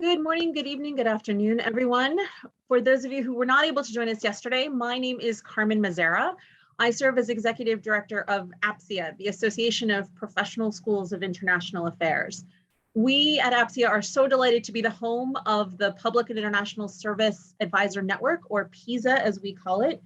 Good morning, good evening, good afternoon, everyone. For those of you who were not able to join us yesterday, my name is Carmen Mazzara. I serve as Executive Director of APSIA, the Association of Professional Schools of International Affairs. We at APSIA are so delighted to be the home of the Public and International Service Advisor Network, or PISA as we call it.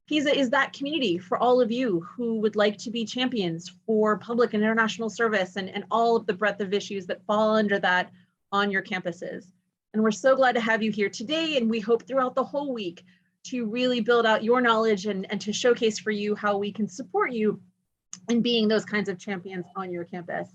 PISA is that community for all of you who would like to be champions for public and international service and all of the breadth of issues that fall under that on your campuses. And we're so glad to have you here today, and we hope throughout the whole week to really build out your knowledge and to showcase for you how we can support you in being those kinds of champions on your campus.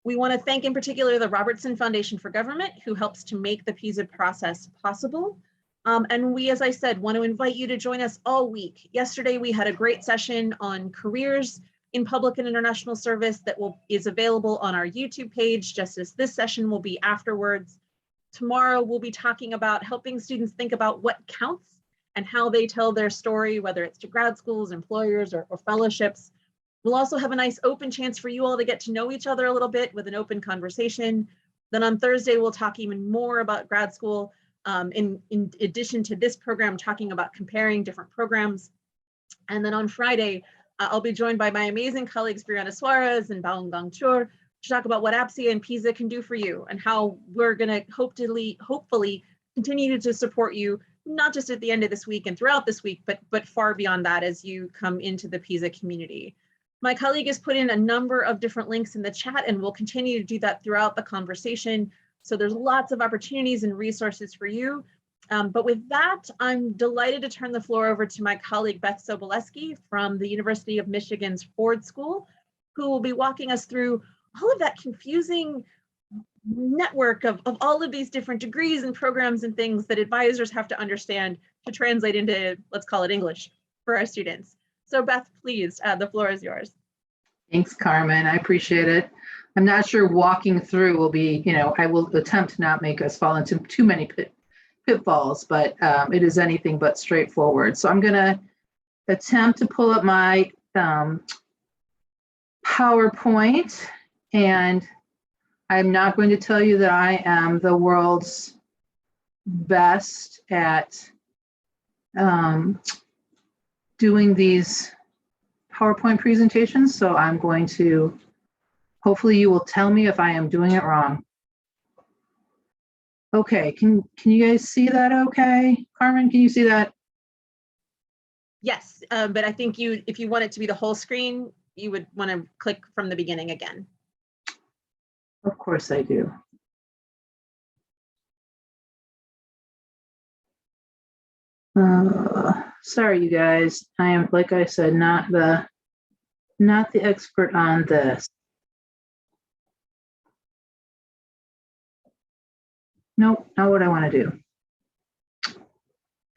We want to thank in particular the Robertson Foundation for Government, who helps to make the PISA process possible. And we, as I said, want to invite you to join us all week. Yesterday, we had a great session on careers in public and international service that is available on our YouTube page, just as this session will be afterwards. Tomorrow, we'll be talking about helping students think about what counts and how they tell their story, whether it's to grad schools, employers, or fellowships. We'll also have a nice open chance for you all to get to know each other a little bit with an open conversation. Then on Thursday, we'll talk even more about grad school, in addition to this program, talking about comparing different programs. And then on Friday, I'll be joined by my amazing colleagues, Brianna Suarez and Baung Chur, to talk about what APSIA and PISA can do for you and how we're going to hopefully continue to support you, not just at the end of this week and throughout this week, but far beyond that as you come into the PISA community. My colleague has put in a number of different links in the chat, and we'll continue to do that throughout the conversation. So there's lots of opportunities and resources for you. But with that, I'm delighted to turn the floor over to my colleague, Beth Soboleski from the University of Michigan's Ford School, who will be walking us through all of that confusing network of all of these different degrees and programs and things that advisors have to understand to translate into, let's call it English, for our students. So Beth, please, the floor is yours. Thanks, Carmen. I appreciate it. I'm not sure walking through will be, I will attempt to not make us fall into too many pitfalls, but it is anything but straightforward. So I'm going to attempt to pull up my PowerPoint, and I'm not going to tell you that I am the world's best at doing these PowerPoint presentations, so I'm going to, hopefully you will tell me if I am doing it wrong. Okay, can you guys see that okay? Carmen, can you see that? Yes, but I think if you want it to be the whole screen, you would want to click from the beginning again. Of course I do. Sorry, you guys. I am, like I said, not the expert on this. Nope, not what I want to do.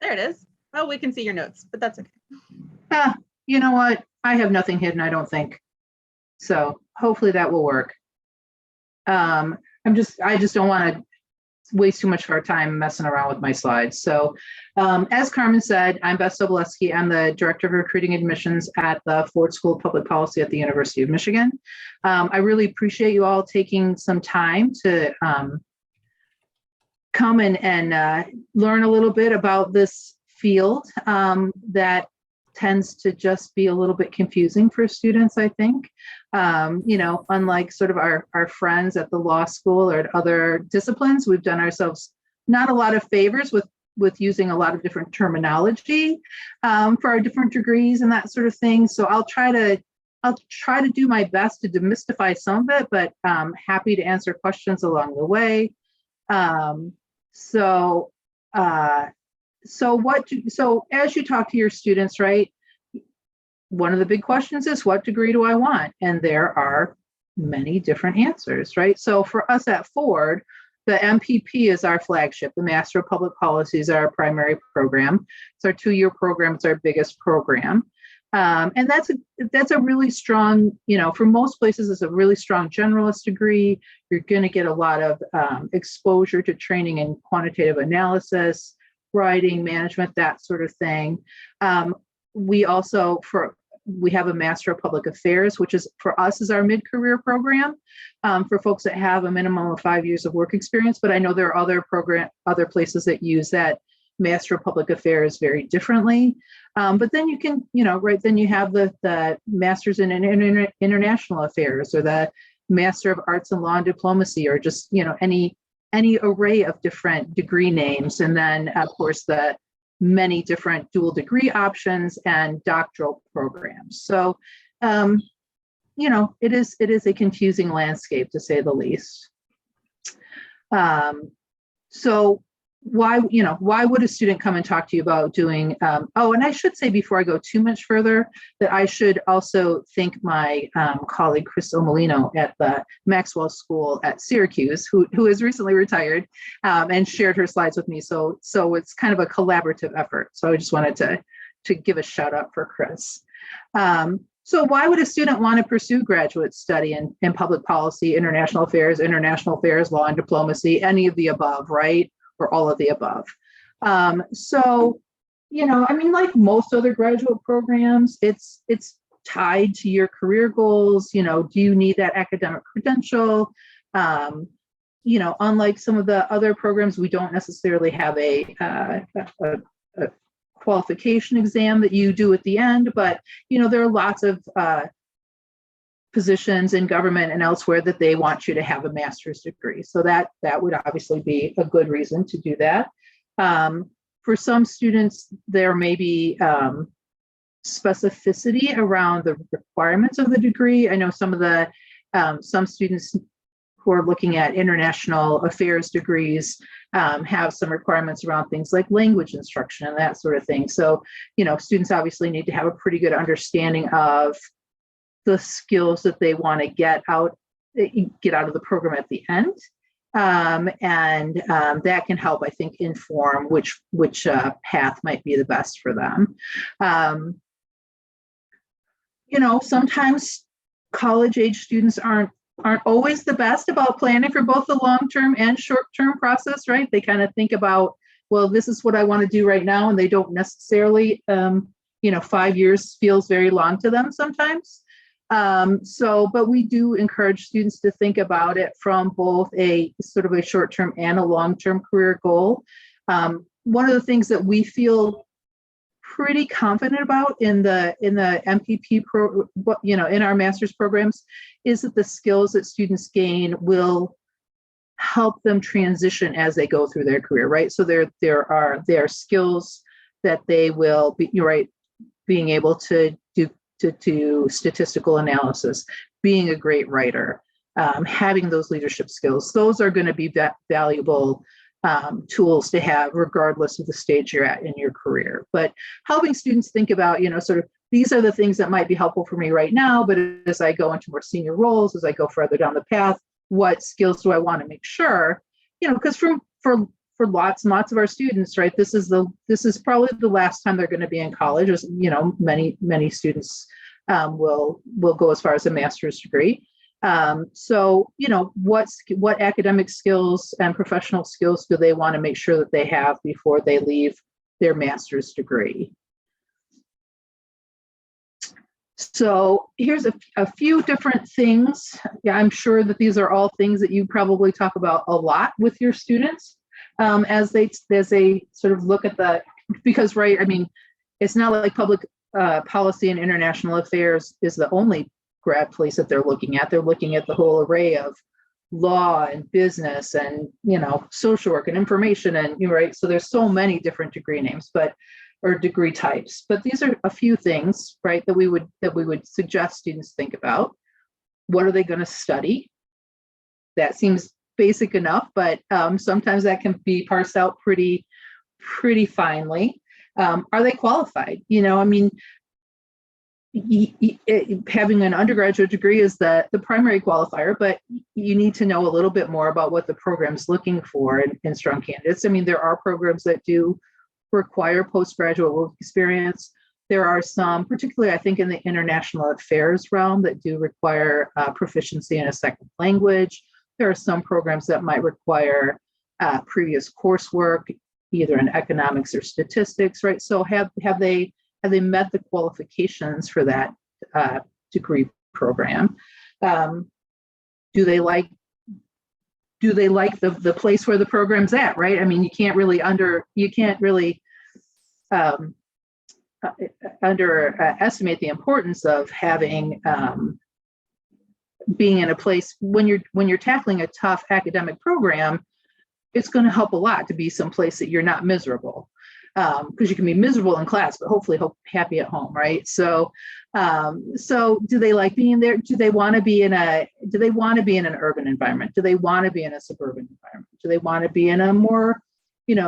There it is. Oh, we can see your notes, but that's okay. You know what? I have nothing hidden, I don't think. So hopefully that will work. I just don't want to waste too much of our time messing around with my slides. So as Carmen said, I'm Beth Soboleski. I'm the Director of Recruiting Admissions at the Ford School of Public Policy at the University of Michigan. I really appreciate you all taking some time to come and learn a little bit about this field that tends to just be a little bit confusing for students, I think. Unlike sort of our friends at the law school or at other disciplines, we've done ourselves not a lot of favors with using a lot of different terminology for our different degrees and that sort of thing. So I'll try to do my best to demystify some of it, but happy to answer questions along the way. So as you talk to your students, right, one of the big questions is, what degree do I want? And there are many different answers, right? So for us at Ford, the MPP is our flagship. The Master of Public Policy is our primary program. It's our 2-year program. It's our biggest program. And that's a really strong, for most places, it's a really strong generalist degree. You're going to get a lot of exposure to training in quantitative analysis, writing, management, that sort of thing. We also, for we have a Master of Public Affairs, which is for us is our mid-career program for folks that have a minimum of 5 years of work experience. But I know there are other places that use that Master of Public Affairs very differently. But then you can, then you have the Masters in International Affairs, or the Master of Arts in Law and Diplomacy, or just, any array of different degree names. And then, of course, the many different dual degree options and doctoral programs. So, it is a confusing landscape, to say the least. So why would a student come and talk to you about doing, and I should say before I go too much further, that I should also thank my colleague, Chris Omolino at the Maxwell School at Syracuse, who has recently retired and shared her slides with me. So it's kind of a collaborative effort. So I just wanted to give a shout out for Chris. So why would a student want to pursue graduate study in public policy, international affairs, law and diplomacy, any of the above, right? Or all of the above. Like most other graduate programs, it's tied to your career goals. Do you need that academic credential? Unlike some of the other programs, we don't necessarily have a qualification exam that you do at the end, but there are lots of positions in government and elsewhere that they want you to have a master's degree. So that would obviously be a good reason to do that. For some students, there may be specificity around the requirements of the degree. I know some students who are looking at international affairs degrees have some requirements around things like language instruction and that sort of thing. So, students obviously need to have a pretty good understanding of the skills that they want to get out of the program at the end. And that can help, I think, inform which path might be the best for them. Sometimes college-age students aren't always the best about planning for both the long-term and short-term process, right? They kind of think about, well, this is what I want to do right now, and they don't necessarily, 5 years feels very long to them sometimes. But we do encourage students to think about it from both a sort of a short-term and a long-term career goal. One of the things that we feel pretty confident about in the MPP in our master's programs is that the skills that students gain will help them transition as they go through their career, right? So there are skills that they will be, being able to do statistical analysis, being a great writer, having those leadership skills. Those are going to be valuable tools to have regardless of the stage you're at in your career. But helping students think about, sort of, these are the things that might be helpful for me right now, but as I go into more senior roles, as I go further down the path, what skills do I want to make sure, because for lots and lots of our students, right, this is probably the last time they're going to be in college. As many students will go as far as a master's degree. So what academic skills and professional skills do they want to make sure that they have before they leave their master's degree? So here's a few different things. Yeah, I'm sure that these are all things that you probably talk about a lot with your students. As they sort of look at because, right, I mean, it's not like public policy and international affairs is the only grad place that they're looking at. They're looking at the whole array of law and business and, social work and information and, right, so there's so many different degree names, or degree types. But these are a few things, right, that we would suggest students think about. What are they going to study? That seems basic enough, but sometimes that can be parsed out pretty finely. Are they qualified? Having an undergraduate degree is the primary qualifier, but you need to know a little bit more about what the program's looking for in strong candidates. I mean, there are programs that do require postgraduate work experience. There are some, particularly I think in the international affairs realm, that do require proficiency in a second language. There are some programs that might require previous coursework, either in economics or statistics, right? So have they met the qualifications for that degree program? Do they like the place where the program's at, right? I mean, you can't really underestimate the importance of having being in a place when you're tackling a tough academic program. It's going to help a lot to be someplace that you're not miserable, because you can be miserable in class, but hopefully happy at home, right? So do they like being there? Do they want to be in an urban environment? Do they want to be in a suburban environment? Do they want to be in a more,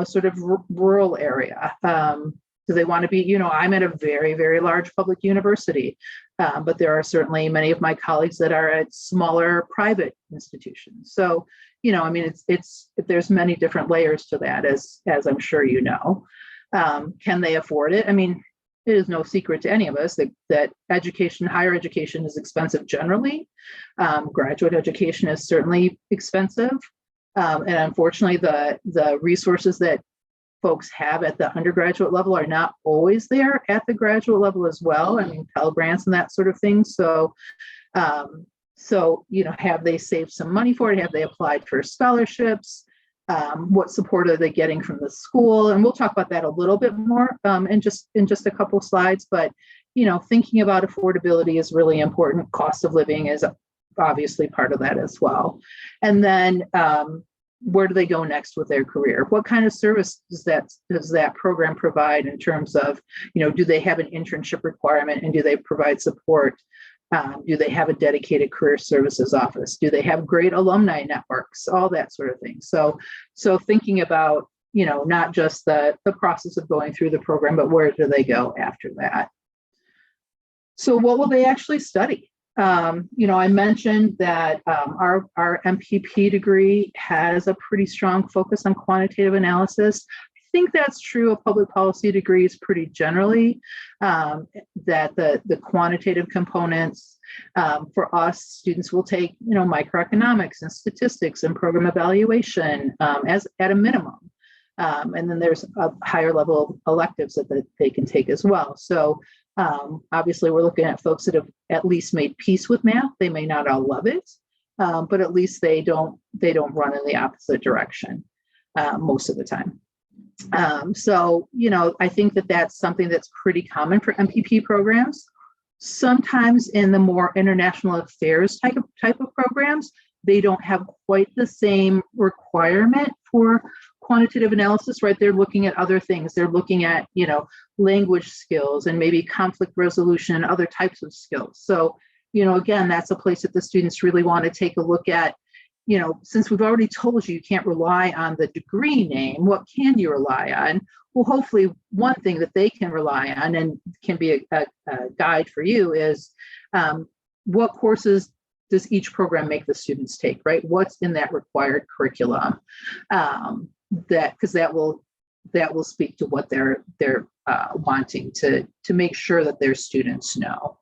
sort of rural area? Do they want to be, I'm at a very, very large public university, but there are certainly many of my colleagues that are at smaller private institutions. So, I mean, there's many different layers to that, as I'm sure you know. Can they afford it? I mean, it is no secret to any of us that higher education is expensive generally. Graduate education is certainly expensive. And unfortunately, the resources that folks have at the undergraduate level are not always there at the graduate level as well. I mean, Pell Grants and that sort of thing. So, have they saved some money for it? Have they applied for scholarships? What support are they getting from the school? And we'll talk about that a little bit more in just a couple slides. But, thinking about affordability is really important. Cost of living is obviously part of that as well. And then where do they go next with their career? What kind of service does that program provide in terms of, do they have an internship requirement, and do they provide support? Do they have a dedicated career services office? Do they have great alumni networks? All that sort of thing. So thinking about, not just the process of going through the program, but where do they go after that? So what will they actually study? I mentioned that our MPP degree has a pretty strong focus on quantitative analysis. I think that's true of public policy degrees pretty generally, that the quantitative components for us, students will take, microeconomics and statistics and program evaluation as at a minimum. And then there's a higher level of electives that they can take as well. So obviously, we're looking at folks that have at least made peace with math. They may not all love it, but at least they don't run in the opposite direction most of the time. I think that's something that's pretty common for MPP programs. Sometimes in the more international affairs type of programs, they don't have quite the same requirement for quantitative analysis, right? They're looking at other things. They're looking at, language skills and maybe conflict resolution and other types of skills. So, again, that's a place that the students really want to take a look at, since we've already told you can't rely on the degree name, what can you rely on? Well, hopefully one thing that they can rely on and can be a guide for you is what courses does each program make the students take, right? What's in that required curriculum? Because that will speak to what they're wanting to make sure that their students know.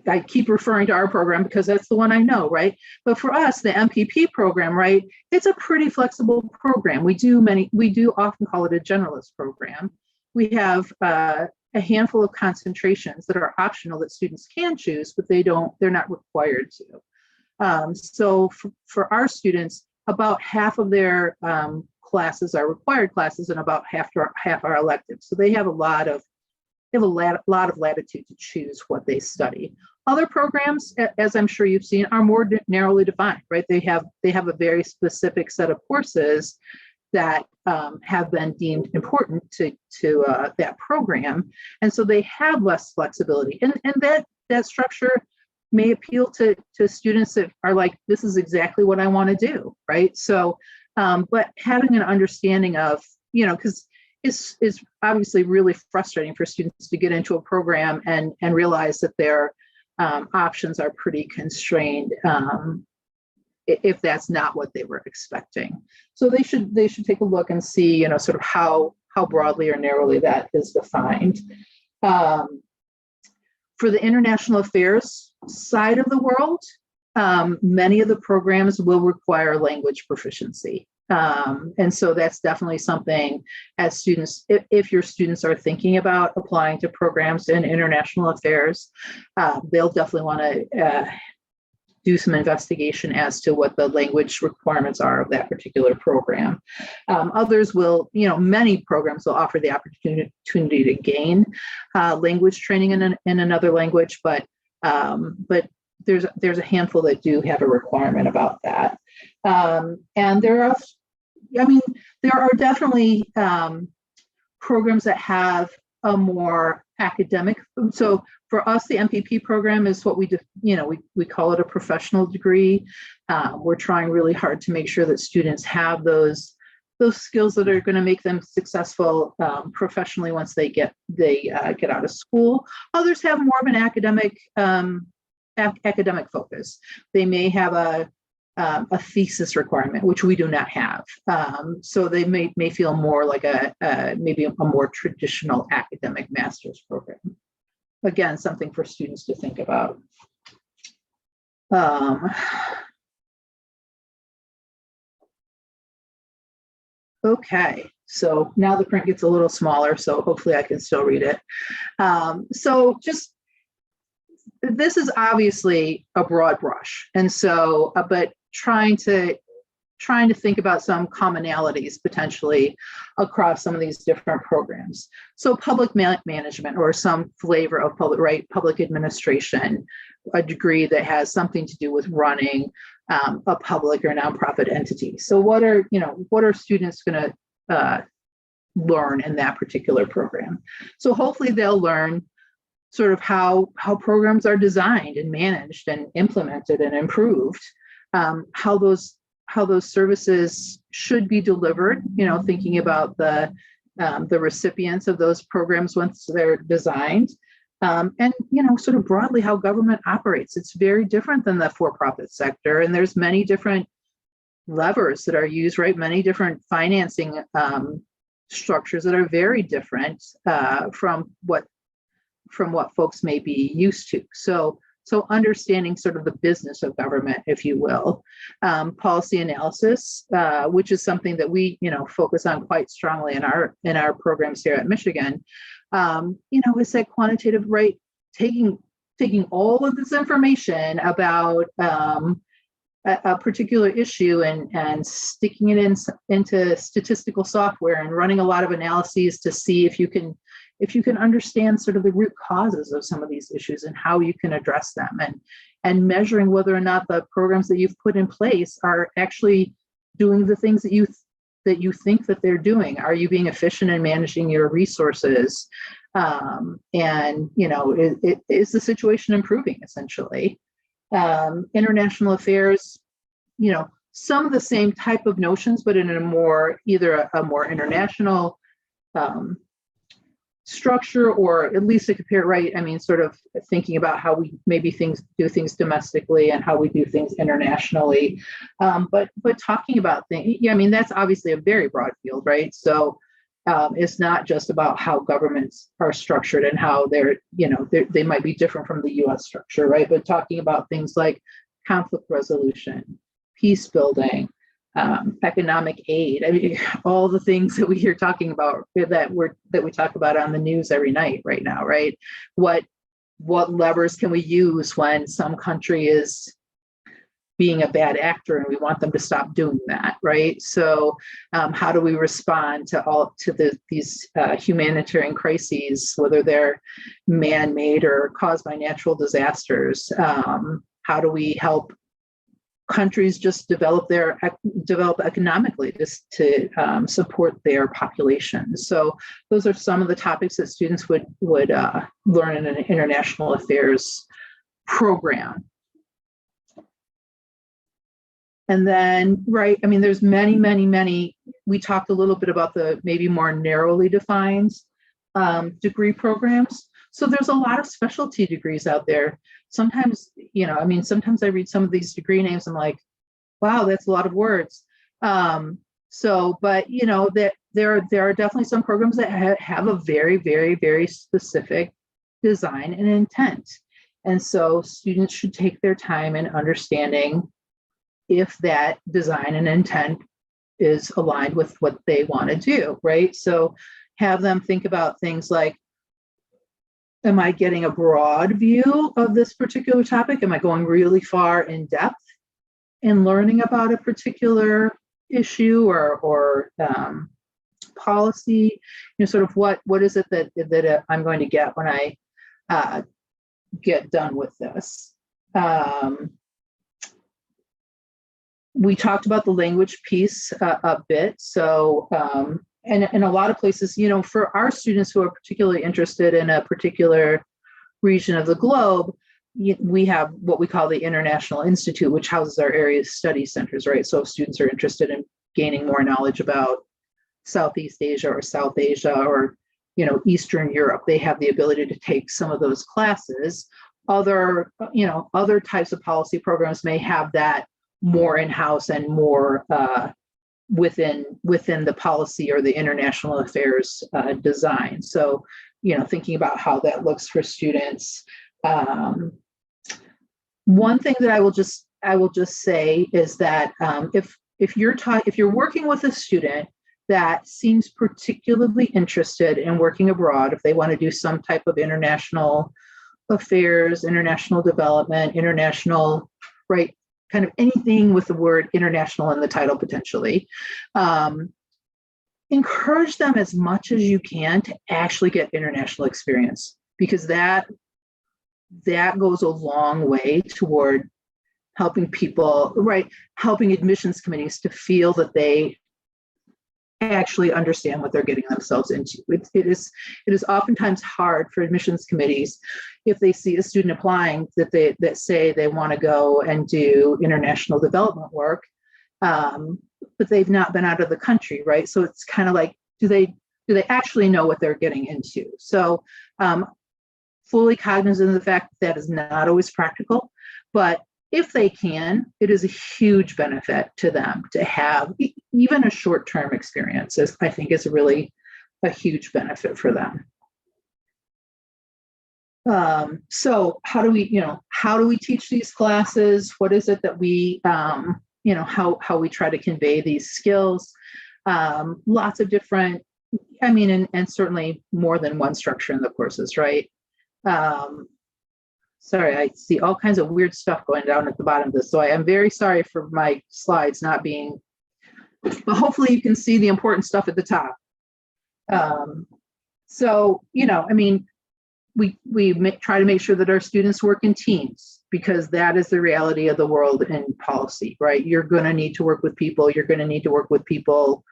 I keep referring to our program because that's the one I know, right? But for us, the MPP program, right, it's a pretty flexible program. We do often call it a generalist program. We have a handful of concentrations that are optional that students can choose, but they're not required to. So for our students, about half of their classes are required classes and about half are electives. So they have a lot of latitude to choose what they study. Other programs, as I'm sure you've seen, are more narrowly defined, right? They have a very specific set of courses that have been deemed important to that program, and so they have less flexibility. And that structure may appeal to students that are like, this is exactly what I want to do, right? So, but having an understanding of, because it's obviously really frustrating for students to get into a program and realize that their options are pretty constrained if that's not what they were expecting. So they should take a look and see, sort of how broadly or narrowly that is defined. For the international affairs side of the world, many of the programs will require language proficiency. And so that's definitely something as students, if your students are thinking about applying to programs in international affairs, they'll definitely want to do some investigation as to what the language requirements are of that particular program. Others will, many programs will offer the opportunity to gain language training in another language, but there's a handful that do have a requirement about that. And there are definitely programs that have a more academic. So for us, the MPP program is what we do. We call it a professional degree. We're trying really hard to make sure that students have those skills that are going to make them successful professionally once they get out of school. Others have more of an academic focus. They may have a thesis requirement, which we do not have. So they may feel more like maybe a more traditional academic master's program. Again, something for students to think about. Okay, so now the print gets a little smaller, so hopefully I can still read it. So just, this is obviously a broad brush, and so, but trying to think about some commonalities potentially across some of these different programs. So public management, or some flavor of public administration, a degree that has something to do with running a public or nonprofit entity. So what are students going to learn in that particular program? So hopefully they'll learn sort of how programs are designed and managed and implemented and improved, how those services should be delivered, thinking about the recipients of those programs once they're designed, and sort of broadly how government operates. It's very different than the for-profit sector, and there's many different levers that are used, right? Many different financing structures that are very different from what folks may be used to. So understanding sort of the business of government, if you will. Policy analysis, which is something that we focus on quite strongly in our programs here at Michigan, is that quantitative, right? Taking all of this information about a particular issue and sticking it into statistical software and running a lot of analyses to see if you can understand sort of the root causes of some of these issues and how you can address them, and measuring whether or not the programs that you've put in place are actually doing the things that you think that they're doing. Are you being efficient in managing your resources? And is the situation improving, essentially? International affairs, some of the same type of notions, but in either a more international structure, or at least to compare, right? I mean, sort of thinking about how we maybe do things domestically and how we do things internationally. But talking about things, that's obviously a very broad field, right? So it's not just about how governments are structured and how they might be different from the US structure, right? But talking about things like conflict resolution, peace building, economic aid. I mean, all the things that we hear talking about that we talk about on the news every night right now, right? What levers can we use when some country is being a bad actor and we want them to stop doing that, right? So how do we respond to these humanitarian crises, whether they're man-made or caused by natural disasters? How do we help countries just develop economically just to support their population? So those are some of the topics that students would learn in an international affairs program. And then, right, I mean, there's many, we talked a little bit about the maybe more narrowly defined degree programs. So there's a lot of specialty degrees out there. Sometimes, sometimes I read some of these degree names, I'm like, wow, that's a lot of words. But that there are definitely some programs that have a very, very, very specific design and intent. And so students should take their time in understanding if that design and intent is aligned with what they want to do, right? So have them think about things like, am I getting a broad view of this particular topic? Am I going really far in depth in learning about a particular issue or policy? Sort of what is it that I'm going to get when I get done with this? We talked about the language piece a bit. So, and in a lot of places, for our students who are particularly interested in a particular region of the globe, we have what we call the International Institute, which houses our area study centers, right? So if students are interested in gaining more knowledge about Southeast Asia or South Asia or, Eastern Europe, they have the ability to take some of those classes. Other types of policy programs may have that more in-house and more within the policy or the international affairs design. So, thinking about how that looks for students. One thing that I will just say is that if you're working with a student that seems particularly interested in working abroad, if they want to do some type of international affairs, international development, international, right, kind of anything with the word international in the title potentially, encourage them as much as you can to actually get international experience, because that goes a long way toward helping people, right, helping admissions committees to feel that they actually understand what they're getting themselves into. It is oftentimes hard for admissions committees if they see a student applying that say they want to go and do international development work, but they've not been out of the country, right? So it's kind of like, do they actually know what they're getting into? So fully cognizant of the fact that is not always practical, but if they can, it is a huge benefit to them to have even a short-term experience. I think is really a huge benefit for them. So how do we teach these classes? What is it that we, how we try to convey these skills? Lots of different, and certainly more than one structure in the courses, right? Sorry, I see all kinds of weird stuff going down at the bottom of this. So I am very sorry for my slides not being, but hopefully you can see the important stuff at the top. So, we try to make sure that our students work in teams, because that is the reality of the world in policy, right? You're going to need to work with people. You're going to need to work with people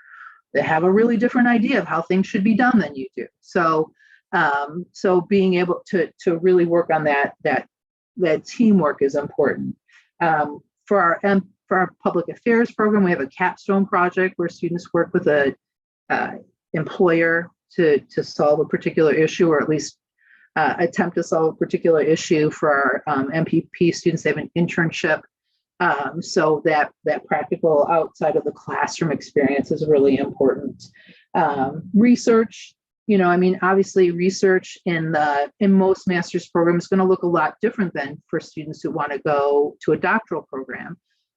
that have a really different idea of how things should be done than you do. So being able to really work on that teamwork is important. For our public affairs program, we have a capstone project where students work with a employer to solve a particular issue, or at least attempt to solve a particular issue. For our MPP students, they have an internship. So that practical outside of the classroom experience is really important. Research. Obviously research in most master's programs is going to look a lot different than for students who want to go to a doctoral program.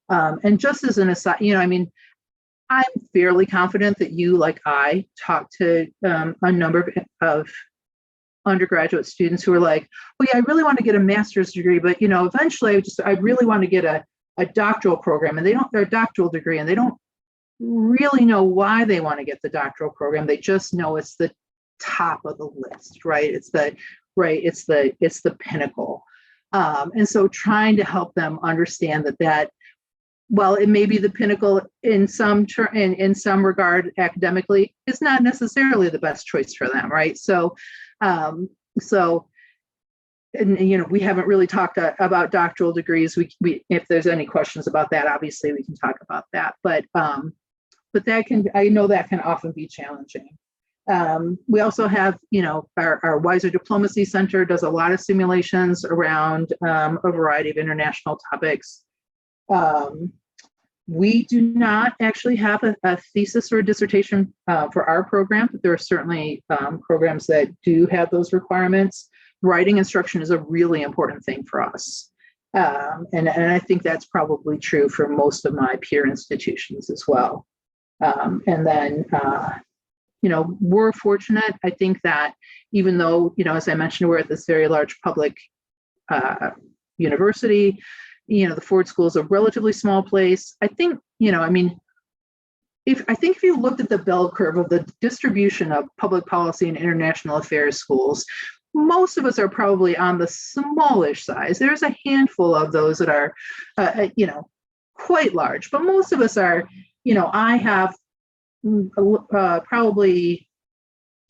And just as an aside, I'm fairly confident that you, like I, talked to a number of undergraduate students who are like, oh yeah, I really want to get a master's degree, but eventually I really want to get a doctoral program, and their doctoral degree, and they don't really know why they want to get the doctoral program. They just know it's the top of the list, right? It's the pinnacle. And so trying to help them understand that while it may be the pinnacle in some regard academically, it's not necessarily the best choice for them, right? So we haven't really talked about doctoral degrees. We if there's any questions about that, obviously we can talk about that. But I know that can often be challenging. We also have, our Wiser Diplomacy Center does a lot of simulations around a variety of international topics. We do not actually have a thesis or a dissertation for our program, but there are certainly programs that do have those requirements. Writing instruction is a really important thing for us. And I think that's probably true for most of my peer institutions as well. And then, we're fortunate. I think that even though, as I mentioned, we're at this very large public university, the Ford School is a relatively small place. I think, if you looked at the bell curve of the distribution of public policy and international affairs schools, most of us are probably on the smallish size. There's a handful of those that are, quite large, but most of us are, I have probably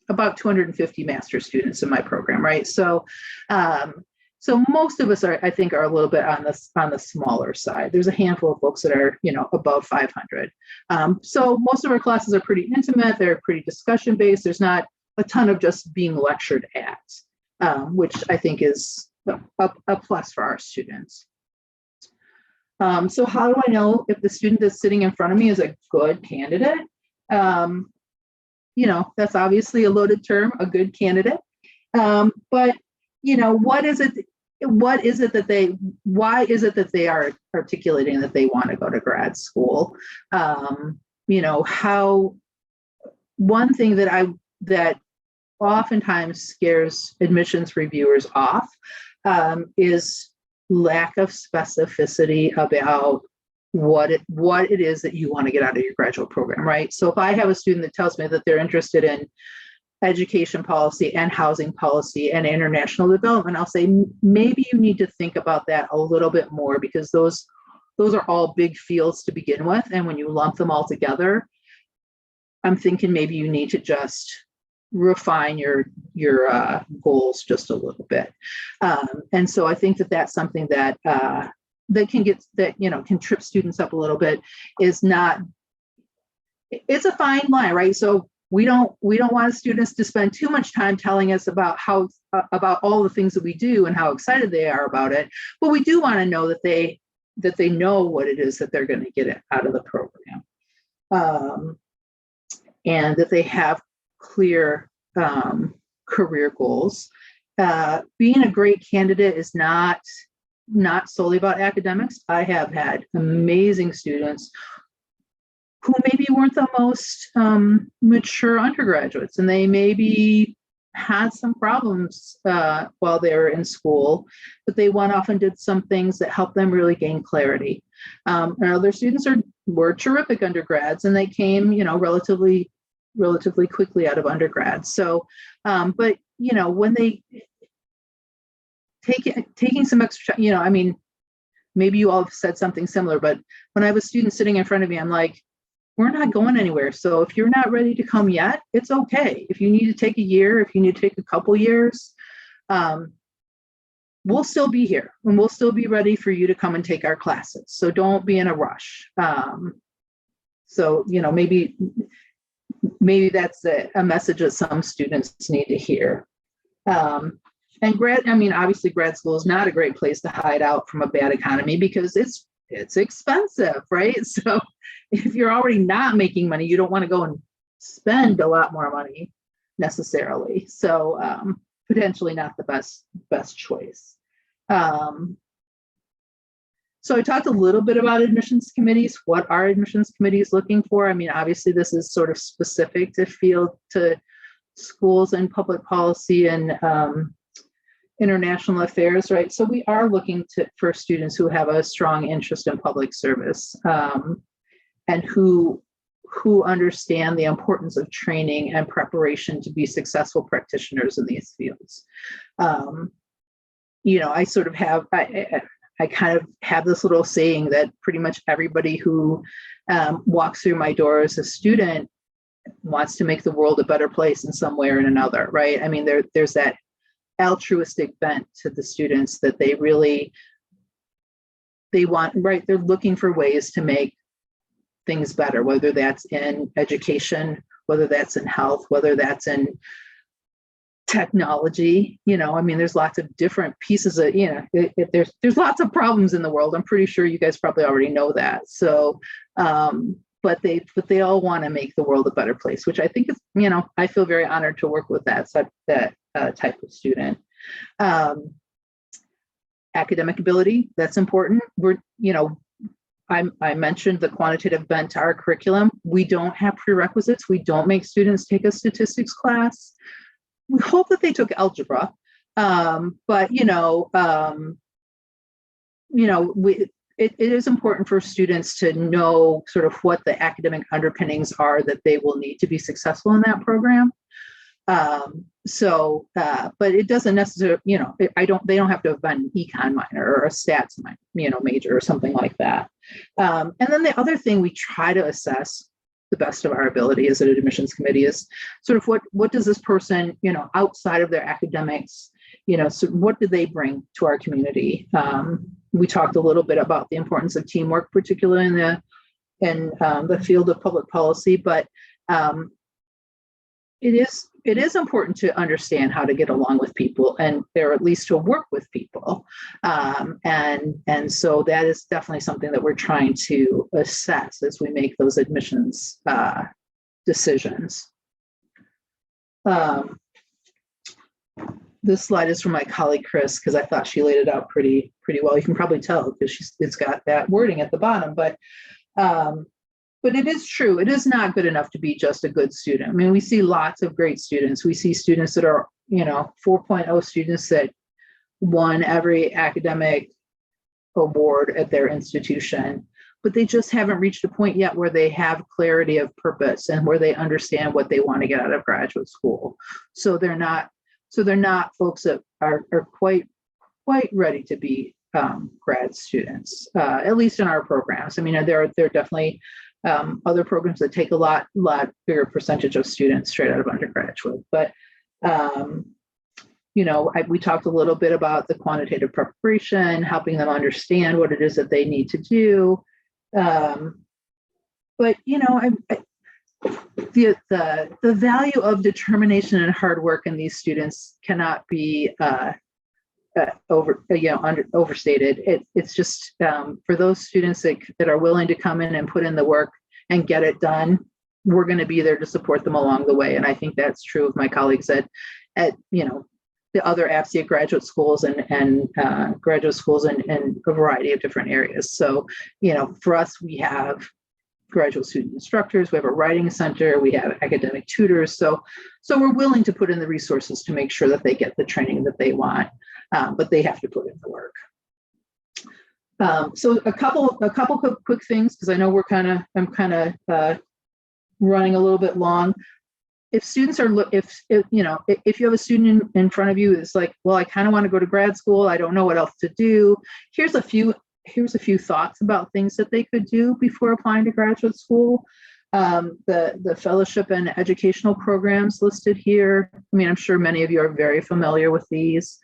about 250 master's students in my program, right? So most of us I think are a little bit on the smaller side. There's a handful of folks that are, above 500. So most of our classes are pretty intimate. They're pretty discussion based. There's not a ton of just being lectured at, which I think is a plus for our students. So how do I know if the student that's sitting in front of me is a good candidate? That's obviously a loaded term, a good candidate. But why is it that they are articulating that they want to go to grad school? One thing that oftentimes scares admissions reviewers off is lack of specificity about what it is that you want to get out of your graduate program, right? So if I have a student that tells me that they're interested in education policy and housing policy and international development, I'll say maybe you need to think about that a little bit more, because those are all big fields to begin with, and when you lump them all together, I'm thinking maybe you need to just refine your goals just a little bit. And so I think that that's something that can trip students up a little bit. It's a fine line, right? So we don't want students to spend too much time telling us about about all the things that we do and how excited they are about it, but we do want to know that they know what it is that they're going to get out of the program, and that they have clear career goals. Being a great candidate is not solely about academics. I have had amazing students who maybe weren't the most mature undergraduates, and they maybe had some problems while they were in school, but they went off and did some things that helped them really gain clarity. And other students were terrific undergrads, and they came, relatively quickly out of undergrad. So, but when they taking some extra, maybe you all have said something similar, but when I have a student sitting in front of me, I'm like, we're not going anywhere. So if you're not ready to come yet, it's okay. If you need to take a year, if you need to take a couple years, we'll still be here, and we'll still be ready for you to come and take our classes. So don't be in a rush. So, maybe that's a message that some students need to hear. And obviously grad school is not a great place to hide out from a bad economy, because it's expensive, right? So if you're already not making money, you don't want to go and spend a lot more money necessarily. So potentially not the best choice. So I talked a little bit about admissions committees. What are admissions committees looking for? Obviously this is sort of specific to schools and public policy and international affairs, right? So we are looking for students who have a strong interest in public service, and who understand the importance of training and preparation to be successful practitioners in these fields. I sort of have, I kind of have this little saying that pretty much everybody who walks through my door as a student wants to make the world a better place in some way or in another, right? There's that altruistic bent to the students that they want, right? They're looking for ways to make things better, whether that's in education, whether that's in health, whether that's in technology. There's lots of different pieces of, there's lots of problems in the world. I'm pretty sure you guys probably already know that. So, but they all want to make the world a better place, which I think is, I feel very honored to work with that type of student. Academic ability, that's important. I mentioned the quantitative bent to our curriculum. We don't have prerequisites. We don't make students take a statistics class. We hope that they took algebra, but it is important for students to know sort of what the academic underpinnings are that they will need to be successful in that program. But it doesn't necessarily, they don't have to have been an econ minor or a stats major or something like that. And then the other thing we try to assess the best of our ability as an admissions committee is sort of what does this person, outside of their academics, so what do they bring to our community? We talked a little bit about the importance of teamwork, particularly in the field of public policy, but it is important to understand how to get along with people or at least to work with people. And so that is definitely something that we're trying to assess as we make those admissions decisions. This slide is from my colleague, Chris, because I thought she laid it out pretty well. You can probably tell because it's got that wording at the bottom, but it is true. It is not good enough to be just a good student. I mean, we see lots of great students. We see students that are, 4.0 students that won every academic award at their institution, but they just haven't reached a point yet where they have clarity of purpose and where they understand what they want to get out of graduate school. So they're not folks that are quite ready to be grad students, at least in our programs. I mean, there are definitely other programs that take a lot bigger percentage of students straight out of undergraduate. But, we talked a little bit about the quantitative preparation, helping them understand what it is that they need to do. The value of determination and hard work in these students cannot be overstated. It's just for those students that are willing to come in and put in the work and get it done, we're going to be there to support them along the way. And I think that's true of my colleagues at the other APSIA graduate schools and graduate schools in a variety of different areas. So, for us, we have graduate student instructors, we have a writing center, we have academic tutors. So we're willing to put in the resources to make sure that they get the training that they want, but they have to put in the work. So a couple quick things, because I know I'm kind of running a little bit long. If students are, if you have a student in front of you that's like, well, I kind of want to go to grad school, I don't know what else to do. Here's a few thoughts about things that they could do before applying to graduate school. The fellowship and educational programs listed here. I mean, I'm sure many of you are very familiar with these.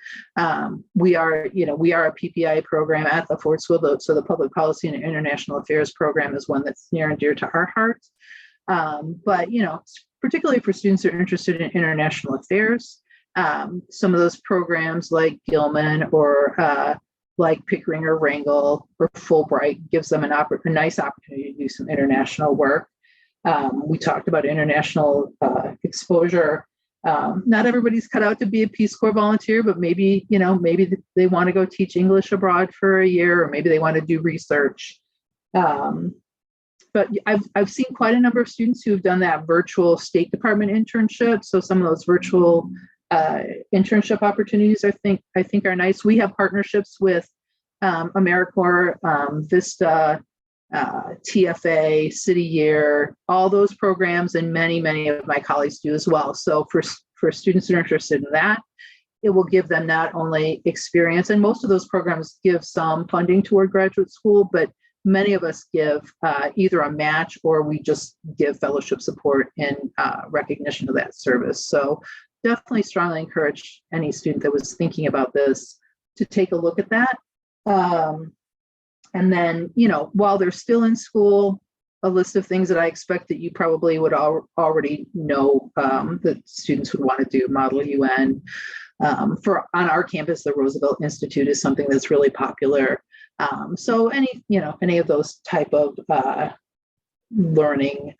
We are a PPI program at the Ford School, so the Public Policy and International Affairs program is one that's near and dear to our hearts. But particularly for students who are interested in international affairs, some of those programs like Gilman or like Pickering or Wrangell or Fulbright gives them a nice opportunity to do some international work. We talked about international exposure. Not everybody's cut out to be a Peace Corps volunteer, but maybe they want to go teach English abroad for a year, or maybe they want to do research. But I've seen quite a number of students who have done that virtual State Department internship. So some of those virtual internship opportunities, I think are nice. We have partnerships with AmeriCorps, Vista, TFA, City Year, all those programs, and many of my colleagues do as well. So for students who are interested in that, it will give them not only experience, and most of those programs give some funding toward graduate school, but many of us give either a match or we just give fellowship support in recognition of that service. So definitely strongly encourage any student that was thinking about this to take a look at that. And then, while they're still in school, a list of things that I expect that you probably would already know that students would want to do. Model UN. On our campus, the Roosevelt Institute is something that's really popular. So any of those type of learning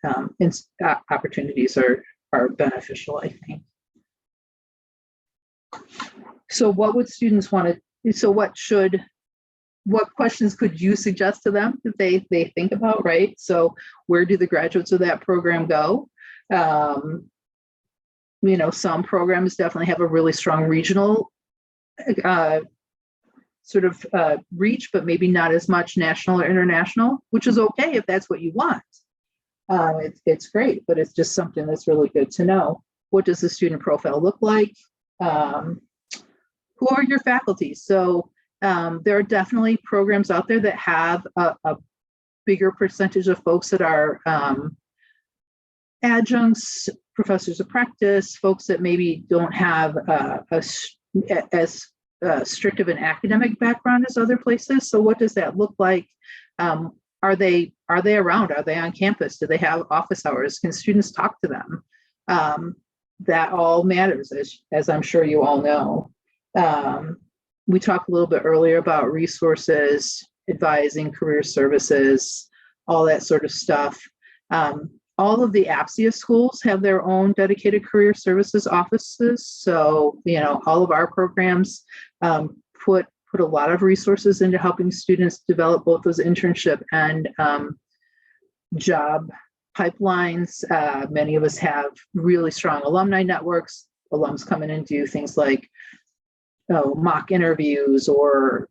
opportunities are beneficial, I think. So what would students want to, so what should what questions could you suggest to them that they think about, right? So where do the graduates of that program go? Some programs definitely have a really strong regional reach, but maybe not as much national or international, which is okay if that's what you want. It's great, but it's just something that's really good to know. What does the student profile look like? Who are your faculty? So there are definitely programs out there that have a bigger percentage of folks that are adjuncts, professors of practice, folks that maybe don't have as strict of an academic background as other places. So what does that look like? Are they around? Are they on campus? Do they have office hours? Can students talk to them? That all matters, as I'm sure you all know. We talked a little bit earlier about resources, advising, career services, all that sort of stuff. All of the APSIA schools have their own dedicated career services offices. So, all of our programs put a lot of resources into helping students develop both those internship and job pipelines. Many of us have really strong alumni networks. Alums come in and do things like mock interviews or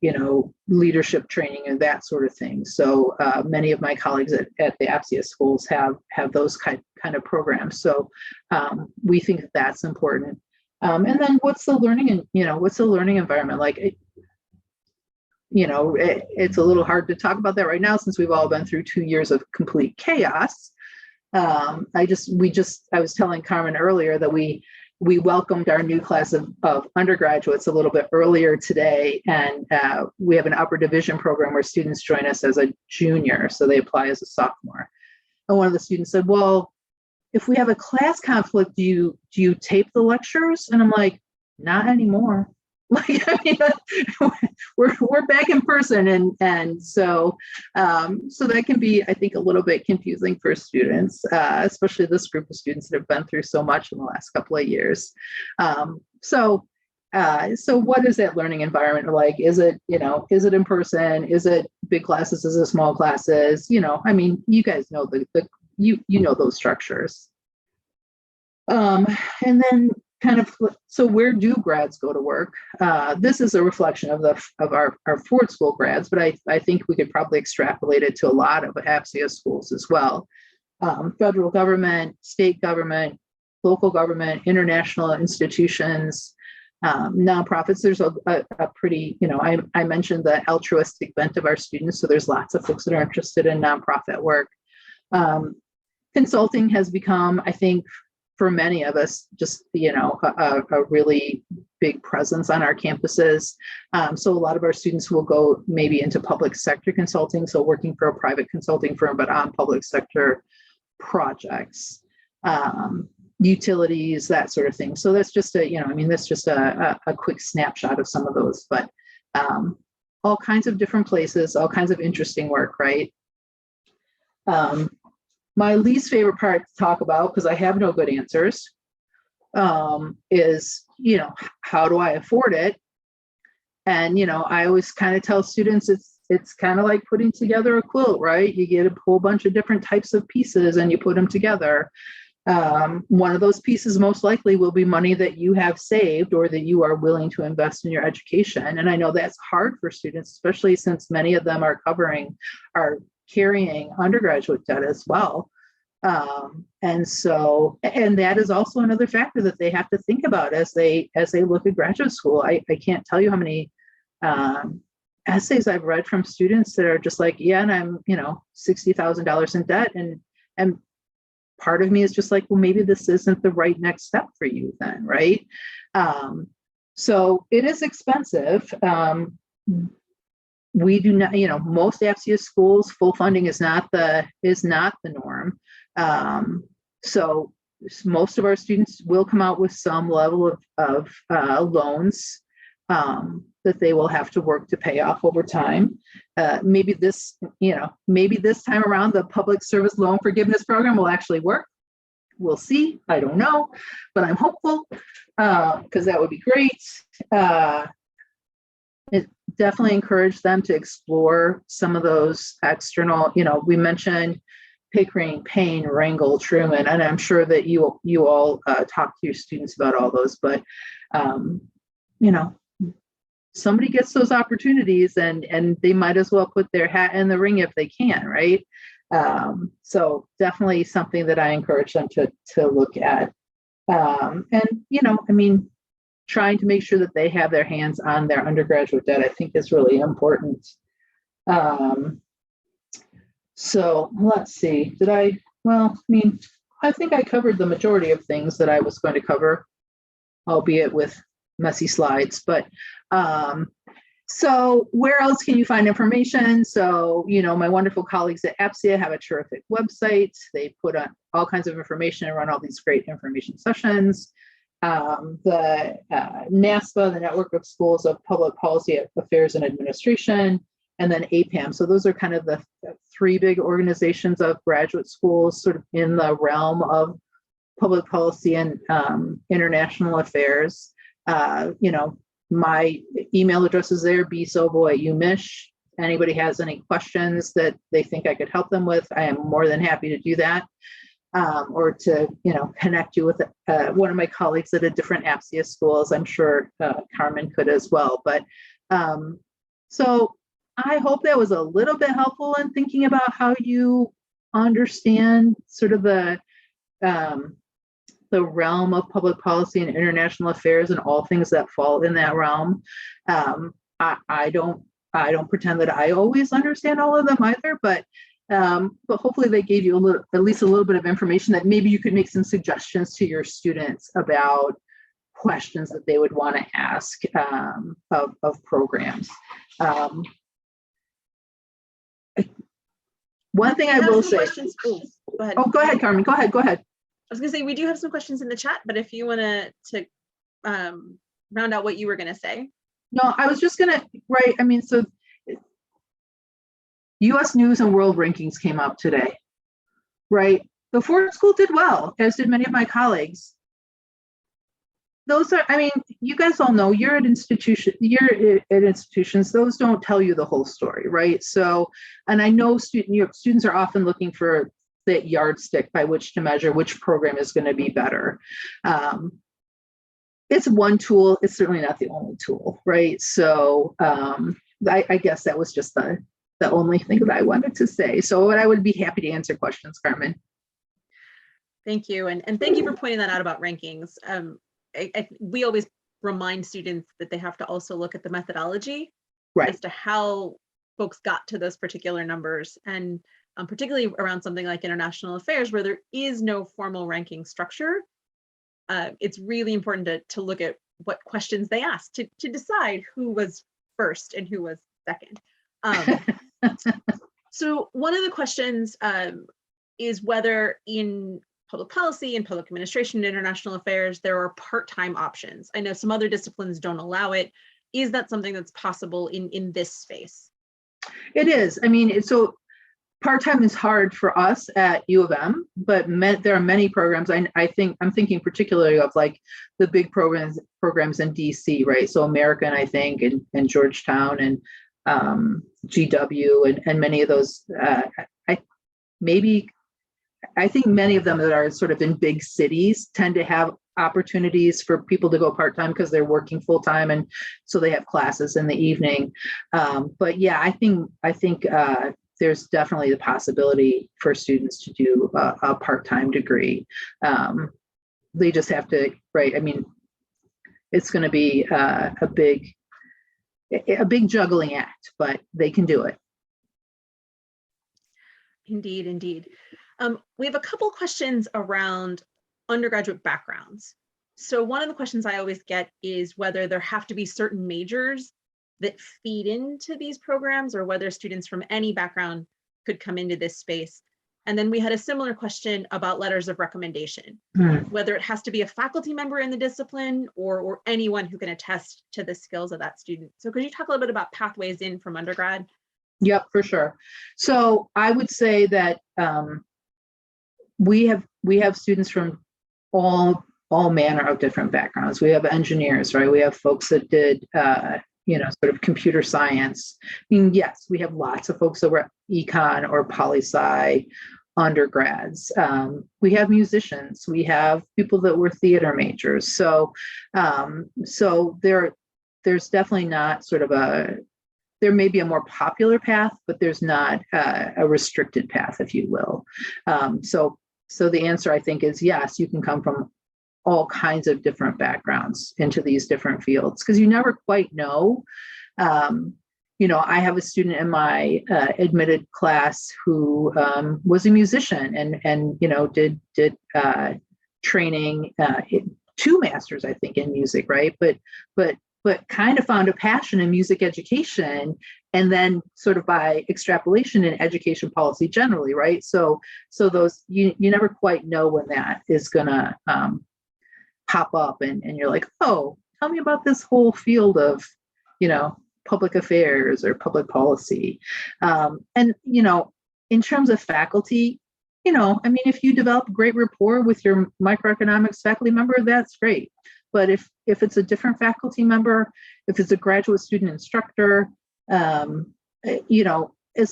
leadership training and that sort of thing. So many of my colleagues at the APSIA schools have those kind of programs. So we think that's important. And then what's the learning environment like? It's a little hard to talk about that right now since we've all been through 2 years of complete chaos. I was telling Carmen earlier that we welcomed our new class of undergraduates a little bit earlier today, and we have an upper division program where students join us as a junior, so they apply as a sophomore. And one of the students said, well, if we have a class conflict, do you tape the lectures? And I'm like, not anymore. We're back in person, and so that can be, I think, a little bit confusing for students, especially this group of students that have been through so much in the last couple of years. So what is that learning environment like? Is it in person? Is it big classes? Is it small classes? You guys know you know those structures. And then so where do grads go to work? This is a reflection of our Ford School grads, but I think we could probably extrapolate it to a lot of APSIA schools as well. Federal government, state government, local government, international institutions, nonprofits. There's a pretty, I mentioned the altruistic bent of our students, so there's lots of folks that are interested in nonprofit work. Consulting has become, I think, for many of us, just, a really big presence on our campuses. So a lot of our students will go maybe into public sector consulting, so working for a private consulting firm, but on public sector projects, utilities, that sort of thing. So that's just a quick snapshot of some of those, but all kinds of different places, all kinds of interesting work, right? My least favorite part to talk about, because I have no good answers, is, how do I afford it? And, I always kind of tell students it's kind of like putting together a quilt, right? You get a whole bunch of different types of pieces and you put them together. One of those pieces most likely will be money that you have saved or that you are willing to invest in your education. And I know that's hard for students, especially since many of them are carrying undergraduate debt as well. And that is also another factor that they have to think about as they look at graduate school. I can't tell you how many essays I've read from students that are just like, yeah, and I'm, $60,000 in debt. And part of me is just like, well, maybe this isn't the right next step for you then, right? So it is expensive. We do not, most APSIA schools, full funding is not the norm. So most of our students will come out with some level of loans that they will have to work to pay off over time. Maybe this time around, the public service loan forgiveness program will actually work. We'll see. I don't know, but I'm hopeful because that would be great. definitely encourage them to explore some of those external, we mentioned Pickering, Payne, Wrangell, Truman, and I'm sure that you all talk to your students about all those, but somebody gets those opportunities and they might as well put their hat in the ring if they can, right? So definitely something that I encourage them to look at. Trying to make sure that they have their hands on their undergraduate debt, I think is really important. So let's see, I think I covered the majority of things that I was going to cover, albeit with messy slides, but so where else can you find information? So, my wonderful colleagues at APSIA have a terrific website. They put on all kinds of information and run all these great information sessions. The NASPA, the Network of Schools of Public Policy Affairs and Administration, and then APAM. So those are kind of the three big organizations of graduate schools sort of in the realm of public policy and international affairs. My email address is there, bsobo@umich. Anybody has any questions that they think I could help them with, I am more than happy to do that. Or to, connect you with one of my colleagues at a different APSIA schools. I'm sure Carmen could as well. But so I hope that was a little bit helpful in thinking about how you understand sort of the realm of public policy and international affairs and all things that fall in that realm. I don't pretend that I always understand all of them either, but hopefully they gave you at least a little bit of information that maybe you could make some suggestions to your students about questions that they would want to ask of programs. One thing I will say. Go ahead. Oh, go ahead, Carmen. Go ahead. I was going to say, we do have some questions in the chat, but if you want to round out what you were going to say. No, I was just going to, right. So U.S. News and World Rankings came up today, right? The Ford School did well, as did many of my colleagues. Those are, you guys all know you're at institutions, those don't tell you the whole story, right? So, and I know students are often looking for that yardstick by which to measure which program is going to be better. It's one tool, it's certainly not the only tool, right? So I guess that was just the only thing that I wanted to say. So I would be happy to answer questions, Carmen. Thank you. And thank you for pointing that out about rankings. We always remind students that they have to also look at the methodology, right, as to how folks got to those particular numbers. And particularly around something like international affairs, where there is no formal ranking structure, it's really important to look at what questions they asked to decide who was first and who was second. So one of the questions is whether in public policy and public administration and international affairs, there are part-time options. I know some other disciplines don't allow it. Is that something that's possible in this space? It is. So part-time is hard for us at U of M, but there are many programs. I'm thinking particularly of like the big programs in DC, right? So American, I think, and Georgetown and GW and many of those. I think many of them that are sort of in big cities tend to have opportunities for people to go part-time because they're working full-time, and so they have classes in the evening. But yeah, I think there's definitely the possibility for students to do a part-time degree. They just have to, right? It's going to be a big juggling act, but they can do it. Indeed. We have a couple questions around undergraduate backgrounds. So one of the questions I always get is whether there have to be certain majors that feed into these programs, or whether students from any background could come into this space. And then we had a similar question about letters of recommendation, whether it has to be a faculty member in the discipline or anyone who can attest to the skills of that student. So could you talk a little bit about pathways in from undergrad? Yep, for sure. So I would say that we have students from all manner of different backgrounds. We have engineers, right? We have folks that did sort of computer science. I mean, yes, we have lots of folks that were econ or poli-sci undergrads. We have musicians. We have people that were theater majors. So there's definitely not sort of there may be a more popular path, but there's not a restricted path, if you will. So the answer, I think, is yes, you can come from all kinds of different backgrounds into these different fields, because you never quite know. I have a student in my admitted class who was a musician and did training, 2 masters, I think, in music, right? But kind of found a passion in music education, and then sort of by extrapolation in education policy generally, right? So those you never quite know when that is gonna pop up, and you're like, oh, tell me about this whole field of public affairs or public policy. And in terms of faculty, I mean, if you develop great rapport with your microeconomics faculty member, that's great. But if it's a different faculty member, if it's a graduate student instructor, as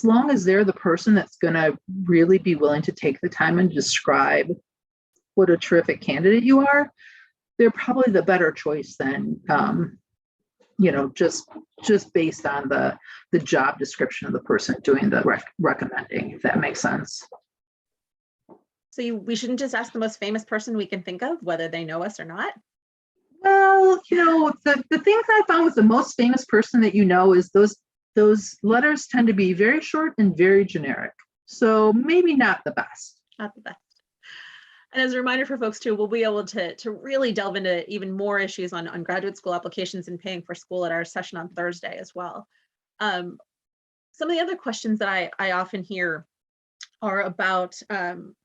long as they're the person that's going to really be willing to take the time and describe what a terrific candidate you are, they're probably the better choice than just based on the job description of the person doing the recommending, if that makes sense. So we shouldn't just ask the most famous person we can think of, whether they know us or not? Well, the things I found with the most famous person that is those letters tend to be very short and very generic. So maybe not the best. Not the best. And as a reminder for folks too, we'll be able to really delve into even more issues on graduate school applications and paying for school at our session on Thursday as well. Some of the other questions that I often hear are about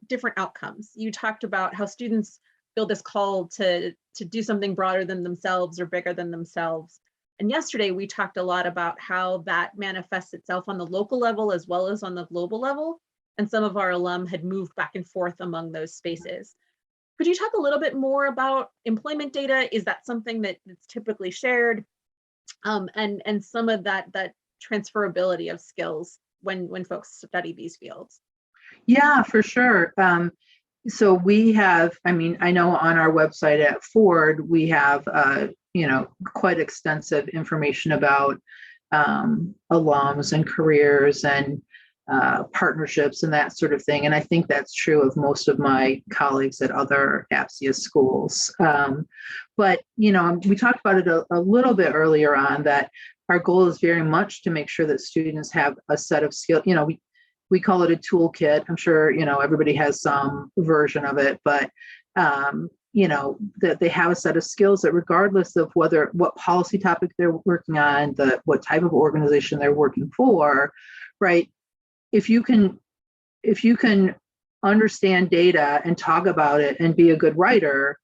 different outcomes. You talked about how students feel this call to do something broader than themselves or bigger than themselves. And yesterday we talked a lot about how that manifests itself on the local level as well as on the global level. And some of our alum had moved back and forth among those spaces. Could you talk a little bit more about employment data? Is that something that's typically shared? And some of that transferability of skills when folks study these fields? Yeah, for sure. So we have, I know on our website at Ford, we have, quite extensive information about alums and careers and partnerships and that sort of thing. And I think that's true of most of my colleagues at other APSIA schools. But, we talked about it a little bit earlier on, that our goal is very much to make sure that students have a set of skills. We call it a toolkit. I'm sure, everybody has some version of it, but, that they have a set of skills that regardless of what policy topic they're working on, what type of organization they're working for, right? If you can understand data and talk about it and be a good writer,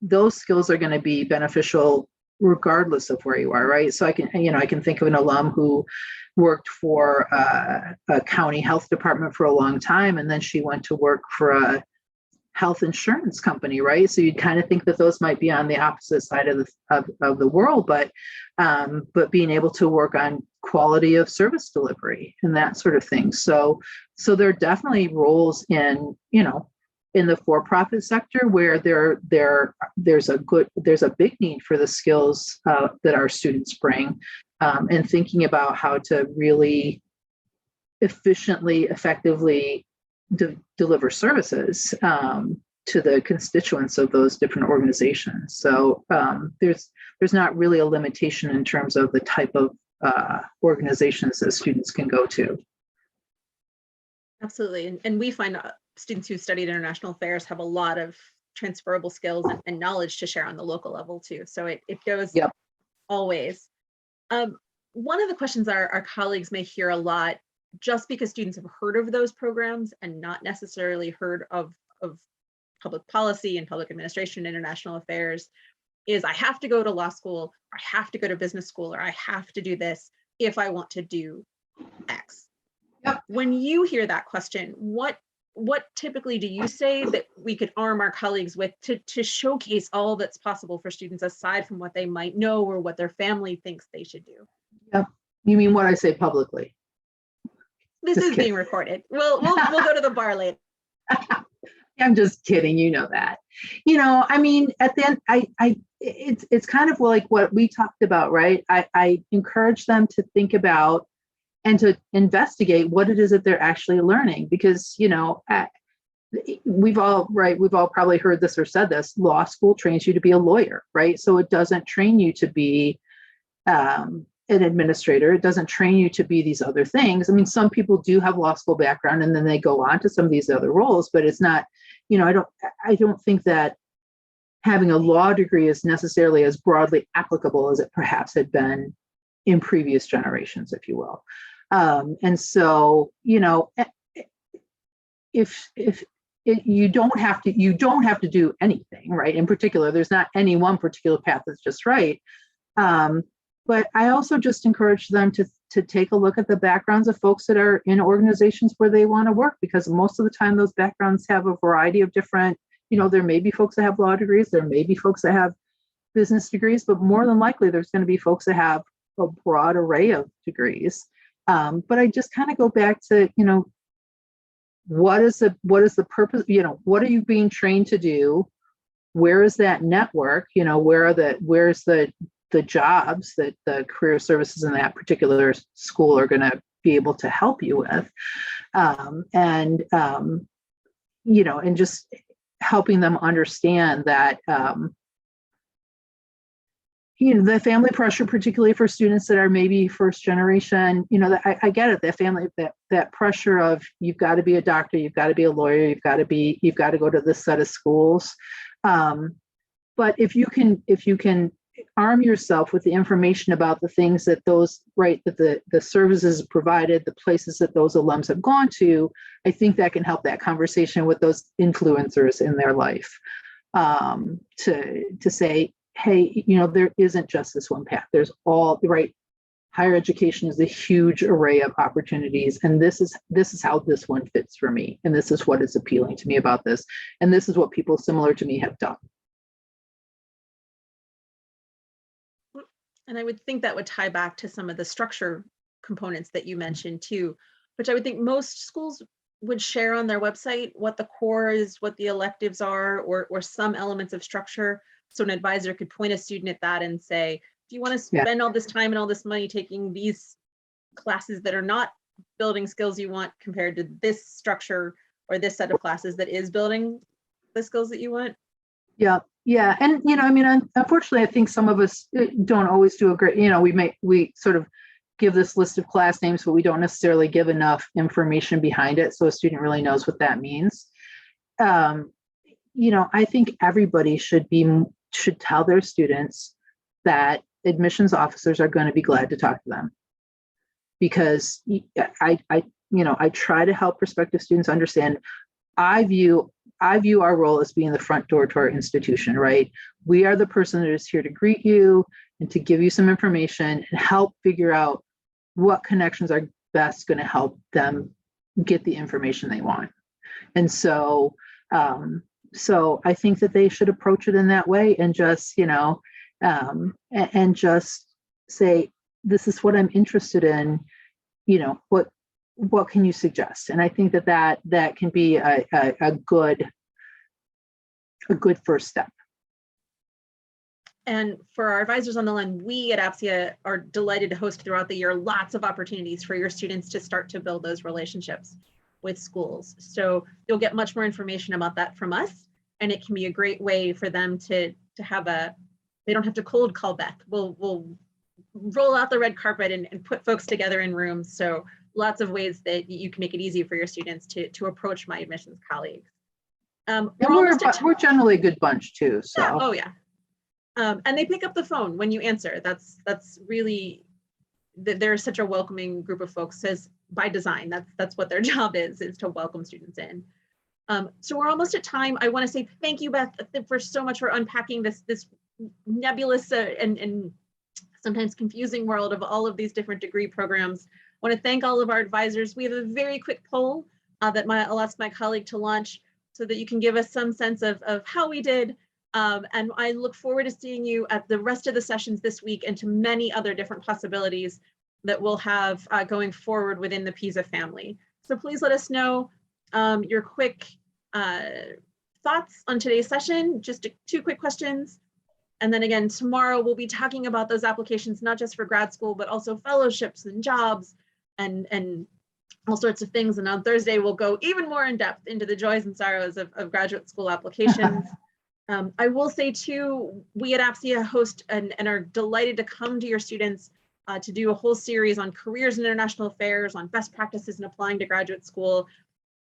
those skills are going to be beneficial regardless of where you are, right? So I can think of an alum who worked for a county health department for a long time, and then she went to work for a health insurance company, right? So you'd kind of think that those might be on the opposite side of the world, but being able to work on quality of service delivery and that sort of thing. So there are definitely roles in the for-profit sector where there's a big need for the skills that our students bring, and thinking about how to really efficiently, effectively deliver services to the constituents of those different organizations. So there's not really a limitation in terms of the type of organizations that students can go to. Absolutely. And we find students who studied international affairs have a lot of transferable skills and knowledge to share on the local level too. So it goes always. One of the questions our colleagues may hear a lot, just because students have heard of those programs and not necessarily heard of public policy and public administration, international affairs, is I have to go to law school, or I have to go to business school, or I have to do this if I want to do X. Yep. When you hear that question, what what typically do you say that we could arm our colleagues with to showcase all that's possible for students aside from what they might know or what their family thinks they should do? Yep. You mean what I say publicly? This Just is kidding. being recorded. We'll go to the bar later. I'm just kidding. You know that. I mean, at the end, it's kind of like what we talked about, right? I encourage them to think about and to investigate what it is that they're actually learning, because we've all probably heard this or said this. Law school trains you to be a lawyer, right? So it doesn't train you to be an administrator. It doesn't train you to be these other things. I mean, some people do have law school background and then they go on to some of these other roles, but it's not, I don't think that having a law degree is necessarily as broadly applicable as it perhaps had been in previous generations, if you will. And so, if you don't have to do anything, right? In particular, there's not any one particular path that's just right. But I also just encourage them to take a look at the backgrounds of folks that are in organizations where they want to work, because most of the time those backgrounds have a variety of different, there may be folks that have law degrees, there may be folks that have business degrees, but more than likely there's going to be folks that have a broad array of degrees. But I just kind of go back to, what is the purpose? What are you being trained to do? Where is that network? Where's the jobs that the career services in that particular school are going to be able to help you with, and just helping them understand that, the family pressure, particularly for students that are maybe first generation, I get it, that pressure of, you've got to be a doctor, you've got to be a lawyer, you've got to go to this set of schools. But if you can arm yourself with the information about the things that the services provided, the places that those alums have gone to, I think that can help that conversation with those influencers in their life, to say, hey, there isn't just this one path. There's all right. Higher education is a huge array of opportunities, and this is how this one fits for me, and this is what is appealing to me about this, and this is what people similar to me have done. And I would think that would tie back to some of the structure components that you mentioned too, which I would think most schools would share on their website what the core is, what the electives are, or some elements of structure. So an advisor could point a student at that and say, do you want to spend all this time and all this money taking these classes that are not building skills you want compared to this structure or this set of classes that is building the skills that you want? Yeah. Yeah. And, unfortunately, I think some of us don't always do a great, we sort of give this list of class names, but we don't necessarily give enough information behind it, so a student really knows what that means. I think everybody should tell their students that admissions officers are going to be glad to talk to them, because I try to help prospective students understand. I view our role as being the front door to our institution, right? We are the person that is here to greet you and to give you some information and help figure out what connections are best going to help them get the information they want. And so I think that they should approach it in that way, and just, and just say, this is what I'm interested in, what can you suggest? And I think that can be a good first step. And for our advisors on the line, we at APSIA are delighted to host throughout the year lots of opportunities for your students to start to build those relationships with schools. So you'll get much more information about that from us, and it can be a great way for them to have they don't have to cold call Beth. We'll roll out the red carpet and put folks together in rooms. So lots of ways that you can make it easy for your students to approach my admissions colleagues. We're generally a good bunch too. So. Yeah. Oh yeah. And they pick up the phone when you answer. That's really, they're such a welcoming group of folks, as by design. That's what their job is to welcome students in. So we're almost at time. I want to say thank you, Beth, for so much for unpacking this nebulous and sometimes confusing world of all of these different degree programs. I want to thank all of our advisors. We have a very quick poll that I'll ask my colleague to launch so that you can give us some sense of how we did. And I look forward to seeing you at the rest of the sessions this week and to many other different possibilities that we'll have going forward within the PISA family. So please let us know your quick thoughts on today's session, just 2 quick questions. And then again, tomorrow we'll be talking about those applications, not just for grad school, but also fellowships and jobs and all sorts of things. And on Thursday, we'll go even more in depth into the joys and sorrows of graduate school applications. I will say too, we at APSIA host and are delighted to come to your students to do a whole series on careers and international affairs, on best practices in applying to graduate school.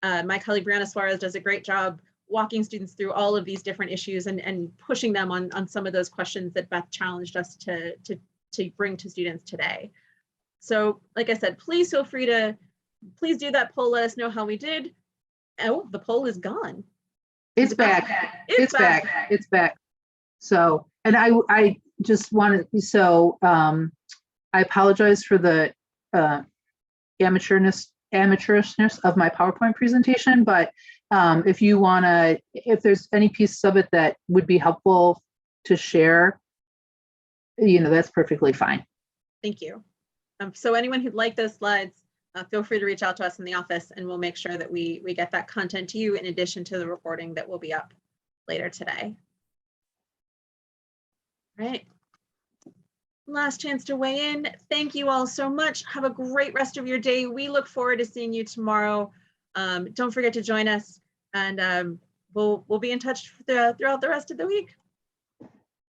My colleague Brianna Suarez does a great job walking students through all of these different issues and pushing them on some of those questions that Beth challenged us to bring to students today. So like I said, please feel free to, please do that poll, let us know how we did. Oh, the poll is gone. It's back. It's back. It's back. So, and I just wanted, so I apologize for the amateurishness of my PowerPoint presentation, but if you want to, if there's any pieces of it that would be helpful to share, that's perfectly fine. Thank you. So anyone who'd like those slides, feel free to reach out to us in the office and we'll make sure that we get that content to you in addition to the reporting that will be up later today. All right. Last chance to weigh in. Thank you all so much. Have a great rest of your day. We look forward to seeing you tomorrow. Don't forget to join us and we'll be in touch throughout the rest of the week.